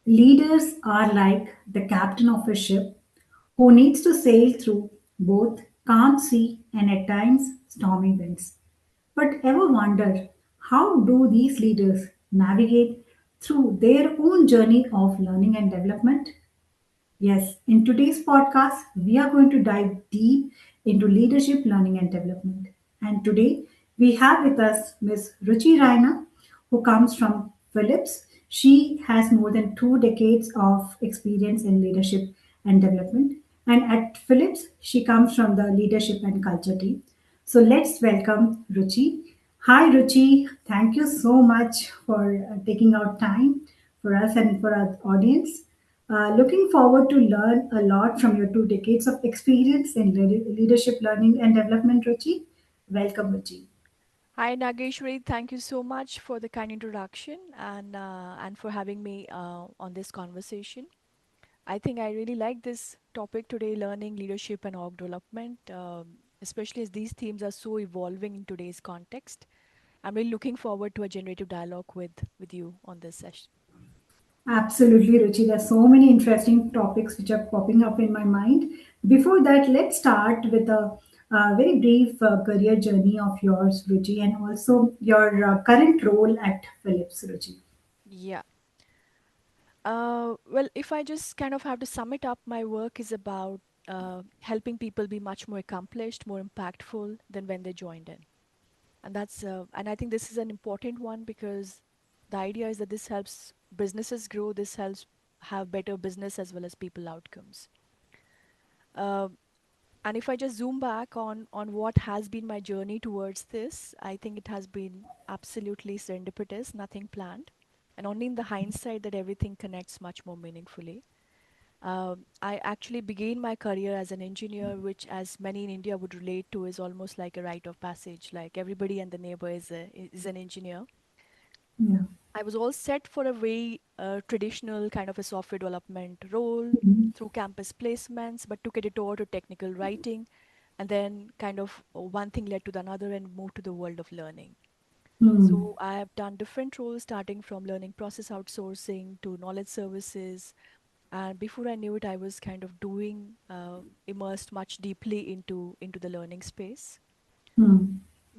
Leaders are like the captain of a ship who needs to sail through both calm sea and at times stormy winds. But ever wonder how do these leaders navigate through their own journey of learning and development? Yes, in today's podcast, we are going to dive deep into leadership, learning, and development. And today, we have with us Ms. Ruchi Raina, who comes from Philips. She has more than 2 decades of experience in leadership and development. And at Philips, she comes from the leadership and culture team. So let's welcome Ruchi. Hi, Ruchi. Thank you so much for taking out time for us and for our audience. Looking forward to learn a lot from your 2 decades of experience in leadership, learning, and development, Ruchi. Welcome, Ruchi. Hi Nageshwari, thank you so much for the kind introduction and for having me on this conversation. I think I really like this topic today, learning leadership and org development, especially as these themes are so evolving in today's context. I'm really looking forward to a generative dialogue with you on this session. Absolutely, Ruchi. There's so many interesting topics which are popping up in my mind. Before that, let's start with a very brief career journey of yours, Ruchi, and also your current role at Philips, Ruchi. Yeah. Well, if I just kind of have to sum it up, my work is about helping people be much more accomplished, more impactful than when they joined in. And I think this is an important one because the idea is that this helps businesses grow, this helps have better business as well as people outcomes. Uh, and if I just zoom back on what has been my journey towards this, I think it has been absolutely serendipitous, nothing planned, and only in the hindsight that everything connects much more meaningfully. I actually began my career as an engineer, which, as many in India would relate to, is almost like a rite of passage. Like everybody and the neighbor is an engineer. Yeah. I was all set for a very traditional kind of a software development role Mhm. through campus placements, but took a detour to technical writing, and then kind of one thing led to the another and moved to the world of learning. Hmm. So I have done different roles, starting from learning process outsourcing to knowledge services, and before I knew it, I was kind of doing immersed much deeply into the learning space. Hmm.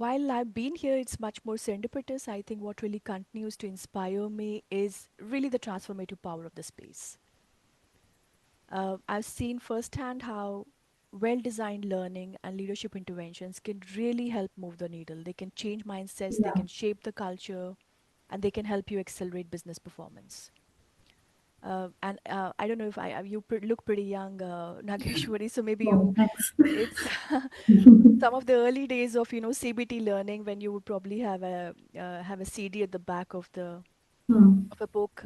While I've been here, it's much more serendipitous. I think what really continues to inspire me is really the transformative power of the space. I've seen firsthand how well-designed learning and leadership interventions can really help move the needle. They can change mindsets, they Yeah. can shape the culture, and they can help you accelerate business performance. And I don't know if you look pretty young, Nageshwari, so maybe Oh, you thanks. it's some of the early days of CBT learning when you would probably have a CD at the back Hmm. of a book.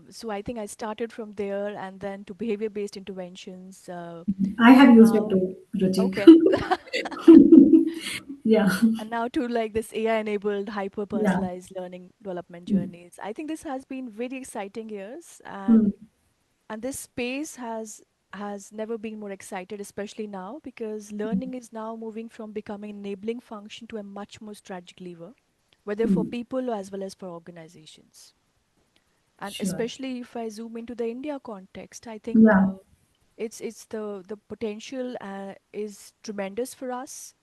So I think I started from there and then to behavior-based interventions. I have And used it now, too, Ruchi. okay, Yeah. and now to like this AI-enabled, Yeah. hyper-personalized learning development Hmm. journeys. I think this has been very exciting years, Hmm. and this space has never been more excited, especially now because learning is now moving from becoming an enabling function to a much more strategic lever, whether for Hmm. people as well as for organizations. And Sure. especially if I zoom into the India context, I think Yeah. it's the potential is tremendous for us.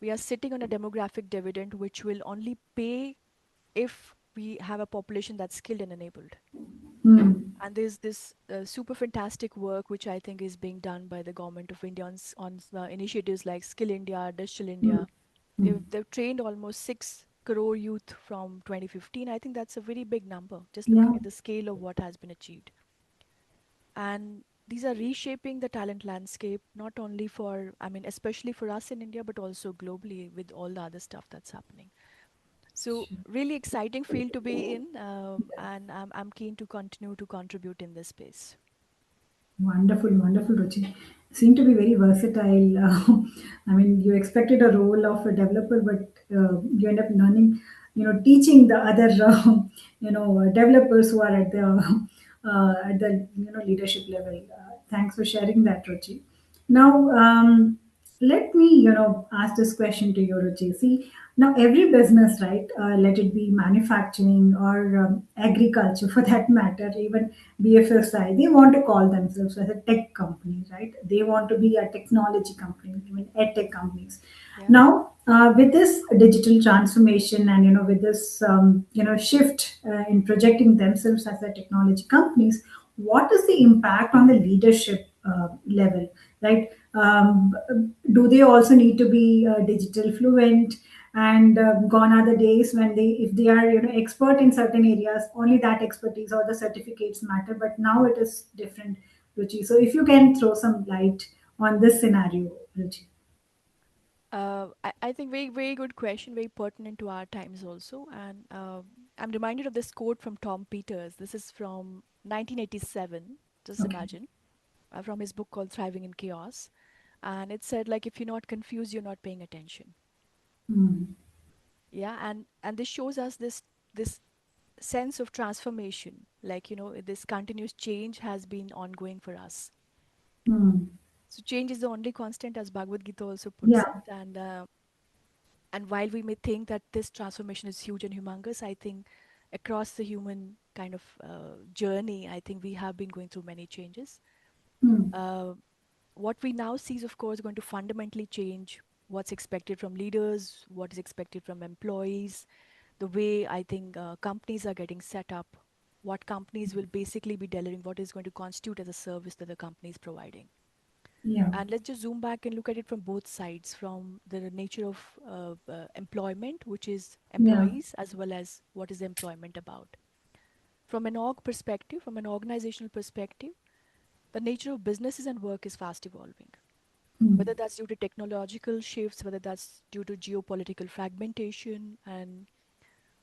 We are sitting on a demographic dividend which will only pay if we have a population that's skilled and enabled. Hmm. And there's this super fantastic work which I think is being done by the government of India on initiatives like Skill India, Digital Hmm. India. Hmm. They've trained almost 6 crore youth from 2015. I think that's a very big number, just Yeah. looking at the scale of what has been achieved. And these are reshaping the talent landscape, not only for, I mean, especially for us in India, but also globally with all the other stuff that's happening. So, really exciting field to be in, and I'm keen to continue to contribute in this space. Wonderful, wonderful, Ruchi. Seem to be very versatile. I mean, you expected a role of a developer, but you end up learning, teaching the other, developers who are at the leadership level. Thanks for sharing that, Ruchi. Now, Let me, ask this question to you, Ruchi. See, now every business, right, let it be manufacturing or agriculture for that matter, even BFSI, they want to call themselves as a tech company, right? They want to be a technology company, even edtech companies. Yeah. Now, with this digital transformation and, with this, shift in projecting themselves as a technology companies, what is the impact on the leadership level, right? Do they also need to be digital fluent? And gone are the days when they, if they are, expert in certain areas, only that expertise or the certificates matter. But now it is different, Ruchi. So if you can throw some light on this scenario, Ruchi. I think very, very good question, very pertinent to our times also. And I'm reminded of this quote from Tom Peters. This is from 1987, just Okay. imagine, from his book called Thriving in Chaos. And it said, like, if you're not confused, you're not paying attention. Hmm. Yeah, and this shows us this sense of transformation, like, this continuous change has been ongoing for us. Hmm. So change is the only constant, as Bhagavad Gita also puts it. Yeah. And while we may think that this transformation is huge and humongous, I think across the human kind of journey, I think we have been going through many changes. Hmm. Uh, what we now see is, of course, going to fundamentally change what's expected from leaders, what is expected from employees, the way I think companies are getting set up, what companies will basically be delivering, what is going to constitute as a service that the company is providing. Yeah. And let's just zoom back and look at it from both sides, from the nature of employment, which is Yeah. employees, as well as what is employment about. From an org perspective, from an organizational perspective, the nature of businesses and work is fast evolving. Hmm. Whether that's due to technological shifts, whether that's due to geopolitical fragmentation, and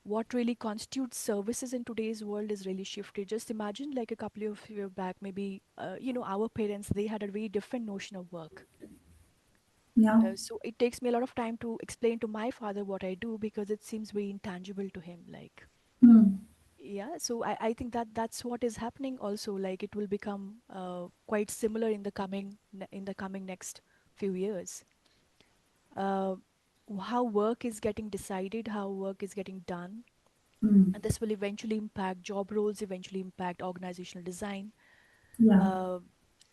what really constitutes services in today's world is really shifted. Just imagine, like a couple of years back, maybe, our parents, they had a very different notion of work. Yeah. So it takes me a lot of time to explain to my father what I do because it seems very intangible to him. Like, Hmm. yeah, so I think that that's what is happening also. Like, it will become quite similar in the coming next few years. Uh, how work is getting decided, how work is getting done, Hmm. and this will eventually impact job roles, eventually impact organizational design. Yeah. Uh,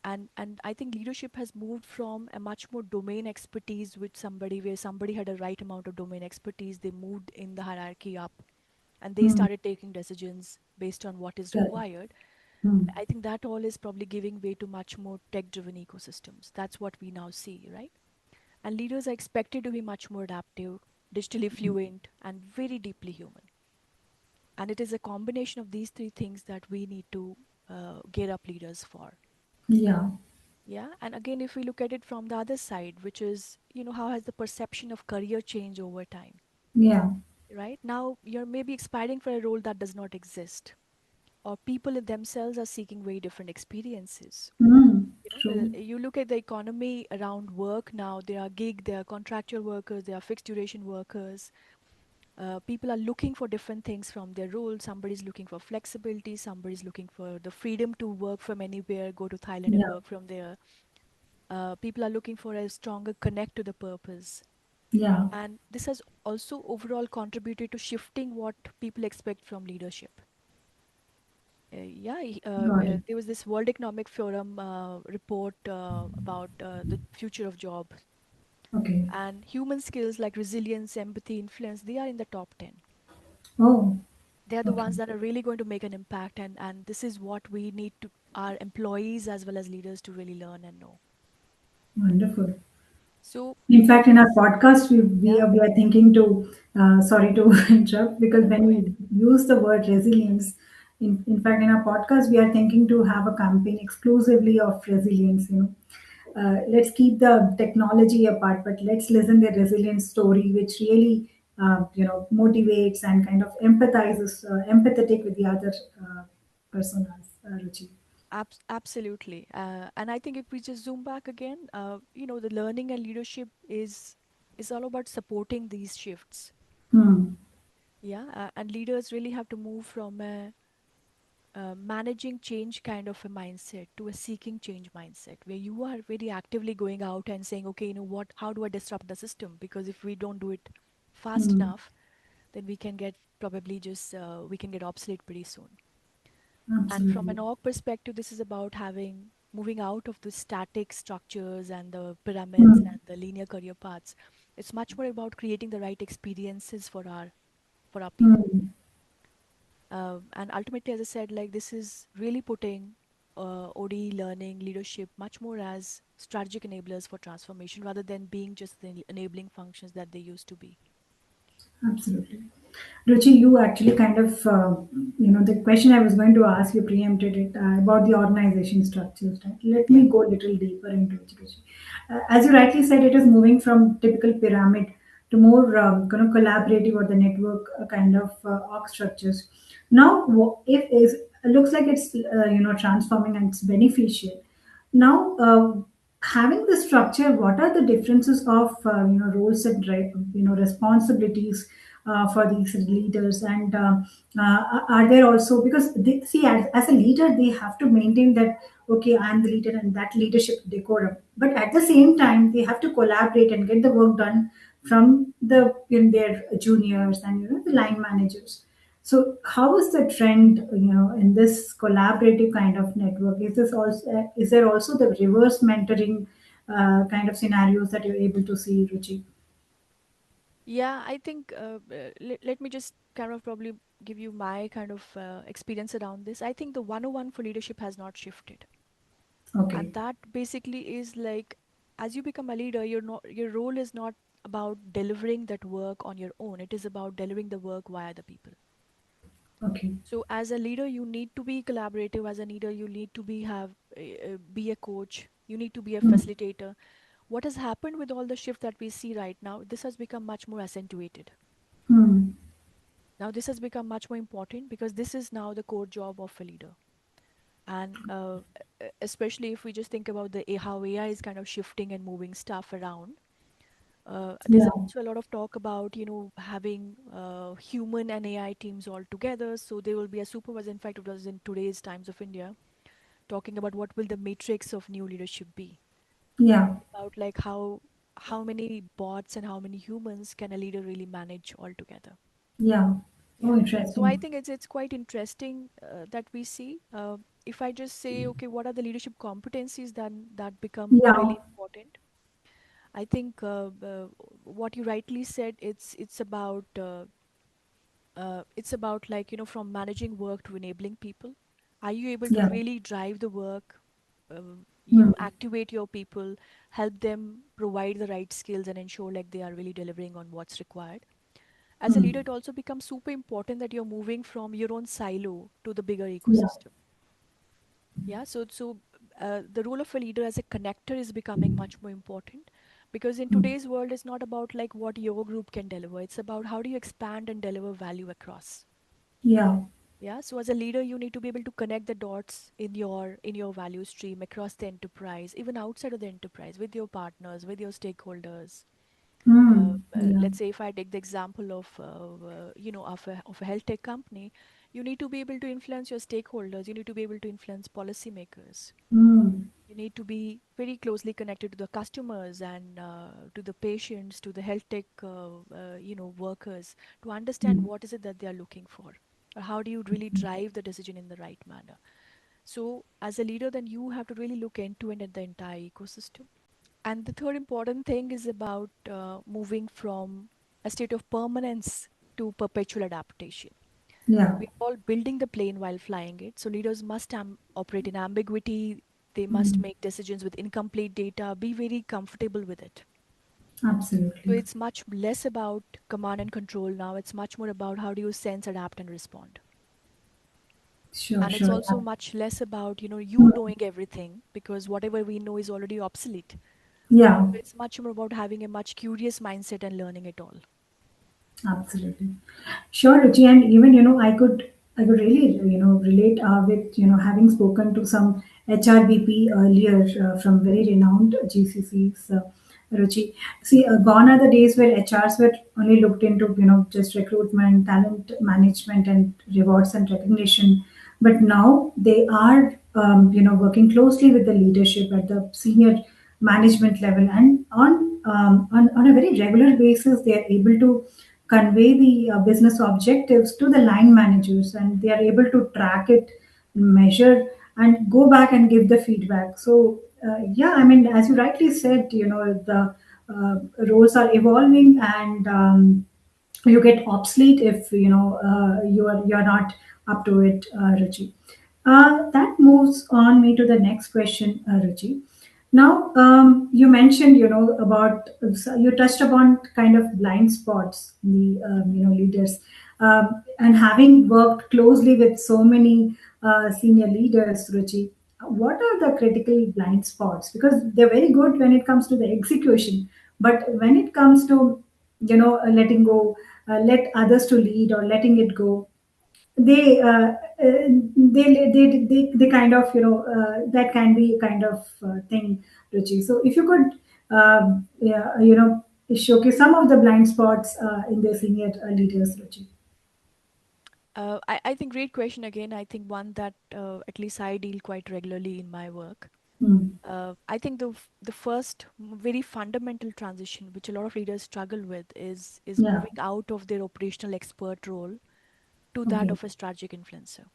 and I think leadership has moved from a much more domain expertise with somebody, where somebody had a right amount of domain expertise, they moved in the hierarchy up, and they Hmm. started taking decisions based on what is Correct. required. Hmm. I think that all is probably giving way to much more tech driven ecosystems. That's what we now see, right? And leaders are expected to be much more adaptive, digitally fluent, and very deeply human. And it is a combination of these three things that we need to gear up leaders for. Yeah. Yeah. And again, if we look at it from the other side, which is, how has the perception of career changed over time? Yeah. Right now, you're maybe aspiring for a role that does not exist, or people in themselves are seeking very different experiences. Hmm. Well, True. you look at the economy around work now, there are gig, there are contractual workers, there are fixed duration workers. People are looking for different things from their role. Somebody's looking for flexibility, somebody's looking for the freedom to work from anywhere, go to Thailand and Yeah. work from there. People are looking for a stronger connect to the purpose. Yeah. And this has also overall contributed to shifting what people expect from leadership. Got it. There was this World Economic Forum report about the future of job, Okay. and human skills like resilience, empathy, influence, they are in the top 10. Oh. They are the Okay. ones that are really going to make an impact, and this is what we need to our employees as well as leaders to really learn and know. Wonderful. So In fact, what in our is podcast, yeah, we are thinking to, sorry to interrupt, because no, when go ahead. we use the word resilience, in fact, in our podcast, we are thinking to have a campaign exclusively of resilience. Let's keep the technology apart, but let's listen the resilience story, which really, motivates and kind of empathizes, empathetic with the other personas, Ruchi. Absolutely. And I think if we just zoom back again, the learning and leadership is all about supporting these shifts. Hmm. Yeah, and leaders really have to move from a managing change kind of a mindset to a seeking change mindset, where you are very actively going out and saying, okay, you know what, how do I disrupt the system? Because if we don't do it fast Hmm. enough, then we can get probably just we can get obsolete pretty soon. And from Absolutely. an org perspective, this is about having moving out of the static structures and the pyramids Hmm. and the linear career paths. It's much more about creating the right experiences for our people. Hmm. And ultimately, as I said, like this is really putting ODE learning leadership much more as strategic enablers for transformation rather than being just the enabling functions that they used to be. Absolutely. Ruchi, you actually kind of, the question I was going to ask, you preempted it about the organization structures, right? Let Yeah. me go a little deeper into it, Ruchi. As you rightly said, it is moving from typical pyramid to more kind of collaborative or the network kind of org structures. Now, if is looks like it's transforming and it's beneficial. Now, having the structure, what are the differences of roles and responsibilities for these leaders, and are there also, because they see, as a leader they have to maintain that, okay, I am the leader and that leadership decorum, but at the same time they have to collaborate and get the work done from their juniors and the line managers. So how is the trend, in this collaborative kind of network? Is there also the reverse mentoring kind of scenarios that you're able to see, Ruchi? Yeah, I think let me just kind of probably give you my kind of experience around this. I think the 101 for leadership has not shifted. And Okay. that basically is like, as you become a leader, your role is not about delivering that work on your own. It is about delivering the work via the people. Okay. So as a leader, you need to be collaborative. As a leader, you need to be a coach. You need to be a Hmm. facilitator. What has happened with all the shift that we see right now, this has become much more accentuated. Hmm. Now, this has become much more important because this is now the core job of a leader. And especially if we just think about how AI is kind of shifting and moving stuff around. There's Yeah. also a lot of talk about, having human and AI teams all together. So there will be a supervisor. In fact, it was in today's Times of India talking about what will the matrix of new leadership be. Yeah. About like how many bots and how many humans can a leader really manage all together. Yeah. Oh, Yeah. So I interesting. think it's quite interesting that we see. If I just say, okay, what are the leadership competencies then that become Yeah. really important? I think what you rightly said, it's about like, from managing work to enabling people. Are you able to Yeah. really drive the work? Hmm. Activate your people, help them provide the right skills, and ensure like they are really delivering on what's required. As a Hmm. leader, it also becomes super important that you're moving from your own silo to the bigger Yeah. ecosystem. Yeah, the role of a leader as a connector is becoming much more important because in Hmm. today's world, it's not about like what your group can deliver. It's about how do you expand and deliver value across. Yeah. Yeah, so as a leader, you need to be able to connect the dots in your value stream across the enterprise, even outside of the enterprise, with your partners, with your stakeholders. Hmm. Yeah. Let's say if I take the example of a health tech company, you need to be able to influence your stakeholders. You need to be able to influence policymakers. Hmm. You need to be very closely connected to the customers and to the patients, to the health tech workers, to understand Hmm. what is it that they are looking for, or how do you really drive the decision in the right manner. So as a leader, then you have to really look end to end at the entire ecosystem. And the third important thing is about moving from a state of permanence to perpetual adaptation. Yeah. We're all building the plane while flying it. So leaders must operate in ambiguity. They must Hmm. make decisions with incomplete data, be very comfortable with it. So Absolutely. it's much less about command and control now. It's much more about how do you sense, adapt, and respond. Sure. And it's Sure. also much less about, you knowing everything because whatever we know is already obsolete. Yeah. It's much more about having a much curious mindset and learning it all. Absolutely. Sure, Ruchi, and even I could really relate with having spoken to some HRBP earlier from very renowned GCCs. Ruchi, see, gone are the days where HRs were only looked into just recruitment, talent management, and rewards and recognition. but now they are working closely with the leadership at the senior management level, and on a very regular basis they are able to convey the business objectives to the line managers, and they are able to track it, measure, and go back and give the feedback. So yeah, I mean, as you rightly said, the roles are evolving, and you get obsolete if you're not up to it, Ruchi. That moves on me to the next question, Ruchi. Now, you mentioned, about you touched upon kind of blind spots in the leaders, and having worked closely with so many senior leaders, Ruchi. What are the critical blind spots? Because they're very good when it comes to the execution, but when it comes to letting go, let others to lead or letting it go, they they kind of that can be a kind of thing, Ruchi. So if you could yeah, showcase some of the blind spots in the senior leaders, Ruchi. I think great question again. I think one that at least I deal quite regularly in my work. Hmm. I think the first very fundamental transition which a lot of leaders struggle with is Yeah. moving out of their operational expert role to that Okay. of a strategic influencer.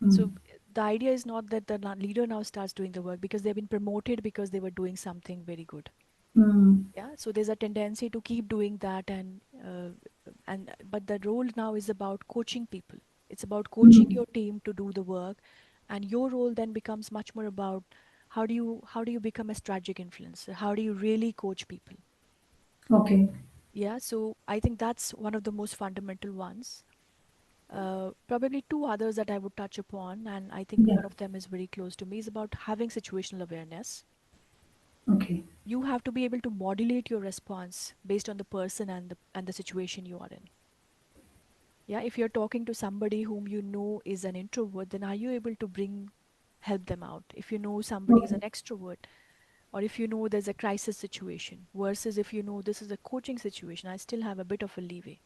So Hmm. the idea is not that the leader now starts doing the work because they've been promoted because they were doing something very good. Hmm. Yeah, so there's a tendency to keep doing that, and but the role now is about coaching people. It's about coaching Hmm. your team to do the work, and your role then becomes much more about how do you become a strategic influencer? How do you really coach people? Okay. Yeah, so I think that's one of the most fundamental ones. Probably two others that I would touch upon, and I think Yeah. one of them is very close to me, is about having situational awareness. Okay. You have to be able to modulate your response based on the person and the situation you are in. Yeah, if you're talking to somebody whom you know is an introvert, then are you able to bring help them out? If you know somebody is an Okay. extrovert, or if you know there's a crisis situation, versus if you know this is a coaching situation, I still have a bit of a leeway.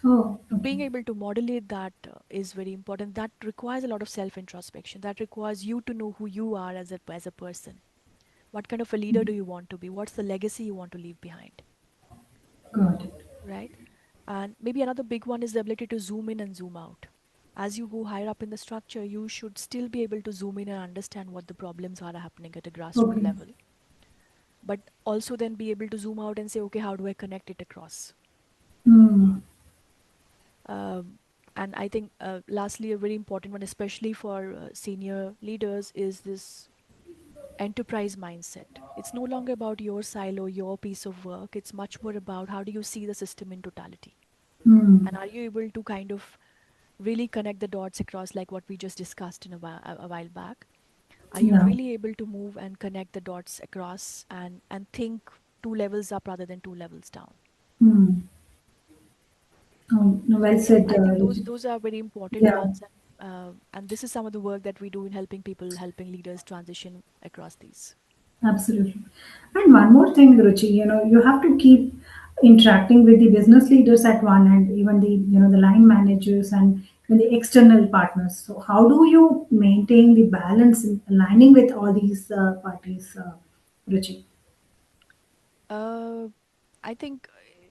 Oh, So okay. being able to modulate that is very important. That requires a lot of self introspection. That requires you to know who you are as a person. What kind of a leader do you want to be? What's the legacy you want to leave behind? Got it. Right? And maybe another big one is the ability to zoom in and zoom out. As you go higher up in the structure, you should still be able to zoom in and understand what the problems are happening at a grassroots Okay. level, but also then be able to zoom out and say, okay, how do I connect it across? Hmm. Um, and I think, lastly, a very important one, especially for senior leaders, is this enterprise mindset. It's no longer about your silo, your piece of work. It's much more about how do you see the system in totality? Hmm. And are you able to kind of really connect the dots across, like what we just discussed in a while back? Are you Yeah. really able to move and connect the dots across and think two levels up rather than two levels down? Hmm. Oh, no, So well yeah, said, I think those Ruchi. those are very important Yeah. ones, and this is some of the work that we do in helping people, helping leaders transition across these. Absolutely. And one more thing, Ruchi, you have to keep interacting with the business leaders at one end, even the line managers and even the external partners. So how do you maintain the balance in aligning with all these parties, Ruchi? Uh, I think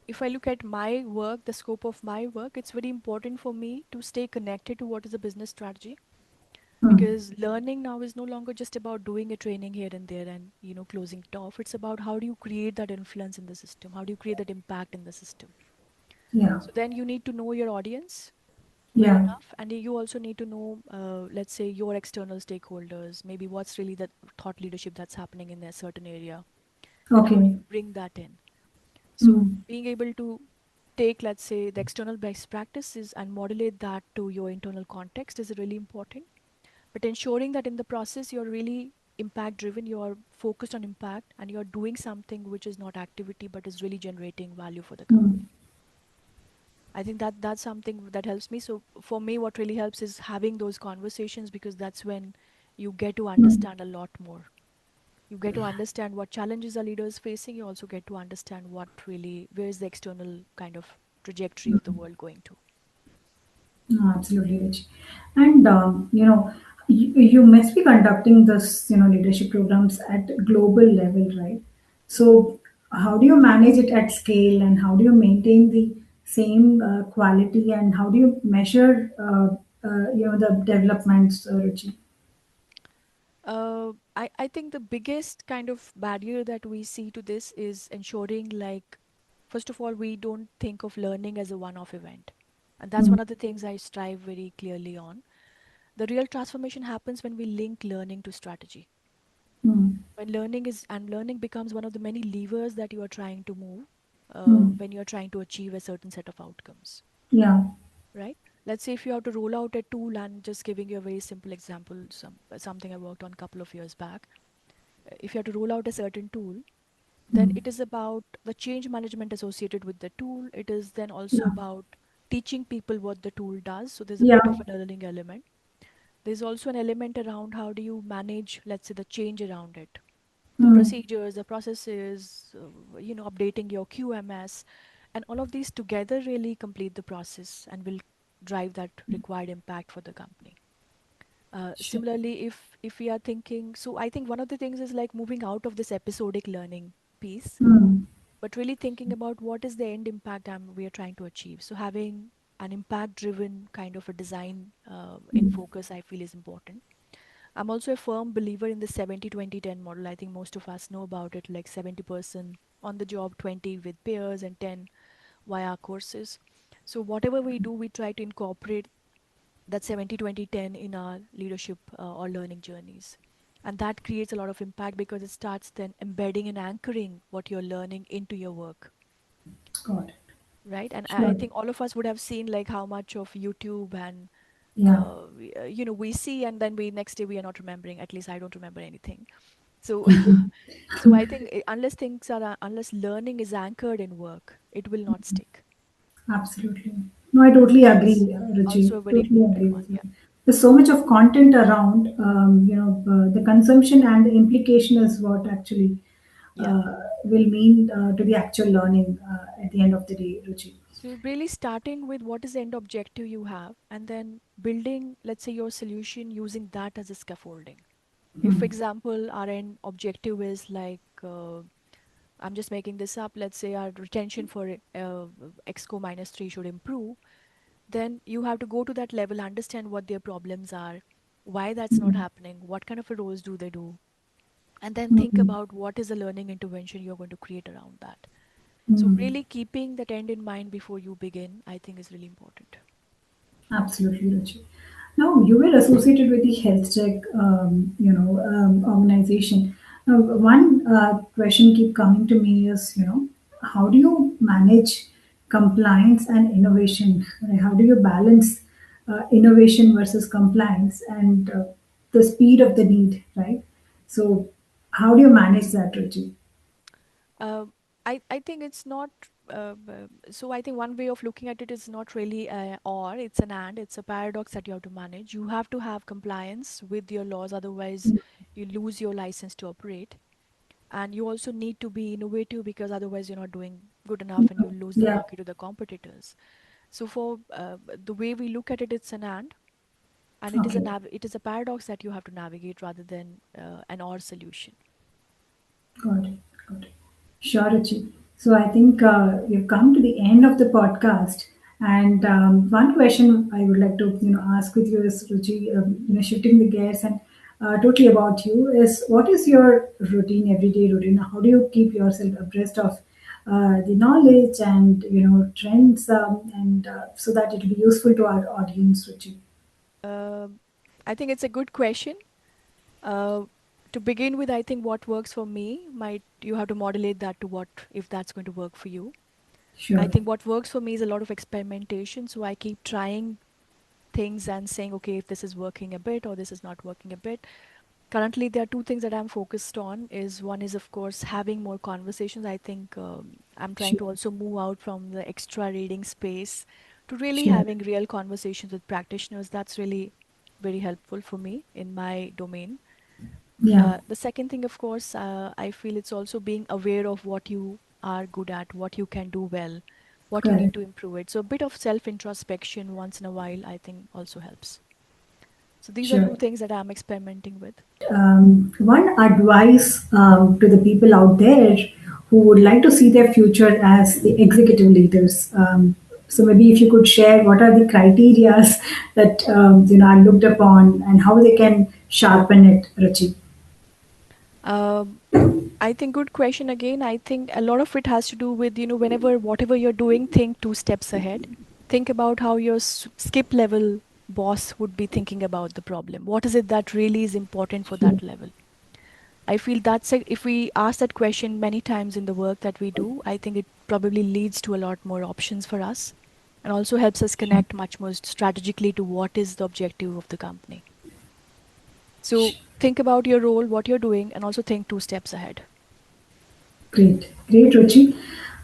if I look at my work, the scope of my work, it's very important for me to stay connected to what is the business strategy, Hmm. because learning now is no longer just about doing a training here and there and closing it off. It's about how do you create that influence in the system? How do you create that impact in the system? Yeah. So then you need to know your audience well Yeah. enough, and you also need to know, let's say, your external stakeholders, maybe what's really the thought leadership that's happening in a certain area, and how do Okay. you bring that in? So Hmm. being able to take, let's say, the external best practices and modulate that to your internal context is really important. But ensuring that in the process you're really impact driven, you're focused on impact, and you're doing something which is not activity but is really generating value for the Hmm. company. I think that that's something that helps me. So for me, what really helps is having those conversations, because that's when you get to Hmm. understand a lot more. You get to understand what challenges are leaders facing. You also get to understand what really, where is the external kind of trajectory of the world going to. No, absolutely, Rich. And you must be conducting this, leadership programs at global level, right? So, how do you manage it at scale, and how do you maintain the same quality, and how do you measure, the developments, Ruchi? I think the biggest kind of barrier that we see to this is ensuring, like, first of all, we don't think of learning as a one-off event. And that's Mm, one of the things I strive very clearly on. The real transformation happens when we link learning to strategy. mm, When learning becomes one of the many levers that you are trying to move, mm. when you're trying to achieve a certain set of outcomes, Yeah. right? Let's say if you have to roll out a tool, and just giving you a very simple example, something I worked on a couple of years back. If you have to roll out a certain tool, then Mm, it is about the change management associated with the tool. It is then also yeah. about teaching people what the tool does. So there's a Yeah. bit of a learning element. There's also an element around how do you manage, let's say, the change around it, the Mm, procedures, the processes, updating your QMS, and all of these together really complete the process and will drive that required impact for the company. sure. Similarly, if we are thinking, so I think one of the things is like moving out of this episodic learning piece, Mm, but really thinking about what is the end impact we are trying to achieve. So having an impact driven kind of a design in mm, focus, I feel, is important. I'm also a firm believer in the 70-20-10 model. I think most of us know about it, like 70% on the job, 20 with peers, and 10 via courses. So whatever we do, we try to incorporate that 70-20-10 in our leadership or learning journeys. And that creates a lot of impact because it starts then embedding and anchoring what you're learning into your work, got it. right? And I Sure. think all of us would have seen like how much of YouTube and Yeah. we see, and then we next day we are not remembering. At least I don't remember anything. So so I think unless learning is anchored in work, it will not stick. Absolutely. No, I So totally that's agree, Ruchi. also a very Totally important agree one. with you. Yeah. There's so much of content around, the consumption and the implication is what actually Yeah. will mean to the actual learning at the end of the day, Ruchi. So really starting with what is the end objective you have, and then building, let's say, your solution using that as a scaffolding. If, for Hmm. example, our end objective is like, I'm just making this up, let's say our retention for Exco minus 3 should improve, then you have to go to that level, understand what their problems are, why that's not happening, what kind of a roles do they do, and then think Hmm. about what is the learning intervention you're going to create around that. So Hmm. really keeping that end in mind before you begin, I think, is really important. Absolutely, Ruchi. Now, you were associated with the health tech, organization. Now, one question keep coming to me is, how do you manage compliance and innovation? Like, how do you balance innovation versus compliance and the speed of the need, right? So, how do you manage that, Ruchi? Uh, I think it's not. So I think one way of looking at it is not really or, it's an and. It's a paradox that you have to manage. You have to have compliance with your laws, otherwise you lose your license to operate. And you also need to be innovative because otherwise you're not doing good enough and you lose the Yeah. market to the competitors. So for the way we look at it, it's an and it is Okay. it is a paradox that you have to navigate rather than an or solution. Got it. Got it. Sure, Ruchi. So I think we've come to the end of the podcast. And one question I would like to, ask with you is, Ruchi, shifting the gears and totally about you is, what is your routine, everyday routine? How do you keep yourself abreast of the knowledge and, trends, and so that it will be useful to our audience, Ruchi? Um I think it's a good question. Uh, to begin with, I think what works for me might you have to modulate that to what if that's going to work for you. I Sure. think what works for me is a lot of experimentation, so I keep trying things and saying, okay, if this is working a bit or this is not working a bit. Currently, there are two things that I'm focused on. Is one is, of course, having more conversations. I think I'm trying Sure. to also move out from the extra reading space to really Sure. having real conversations with practitioners. That's really very helpful for me in my domain. Yeah. The second thing, of course, I feel it's also being aware of what you are good at, what you can do well, what you need Correct. to improve it. So a bit of self introspection once in a while, I think, also helps. So these are Sure. two things that I'm experimenting with. One advice to the people out there who would like to see their future as the executive leaders. So maybe if you could share what are the criterias that are looked upon and how they can sharpen it, Ruchi. Um, I think good question again. I think a lot of it has to do with, whenever, whatever you're doing, think two steps ahead. Think about how your skip level boss would be thinking about the problem. What is it that really is important for that level? I feel that's if we ask that question many times in the work that we do, I think it probably leads to a lot more options for us and also helps us connect much more strategically to what is the objective of the company. So think about your role, what you're doing, and also think two steps ahead. Great, great, Ruchi.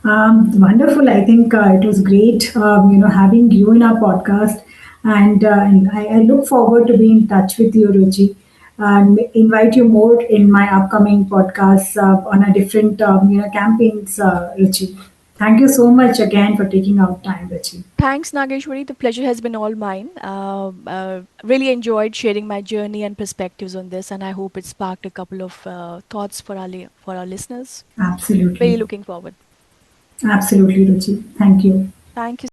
Wonderful. I think it was great, having you in our podcast, and I look forward to being in touch with you, Ruchi, and invite you more in my upcoming podcasts on a different, campaigns, Ruchi. Thank you so much again for taking out time, Ruchi. Thanks, Nageshwari. The pleasure has been all mine. Really enjoyed sharing my journey and perspectives on this, and I hope it sparked a couple of thoughts for for our listeners. Really Absolutely, looking forward. absolutely, Ruchi. Thank you. Thank you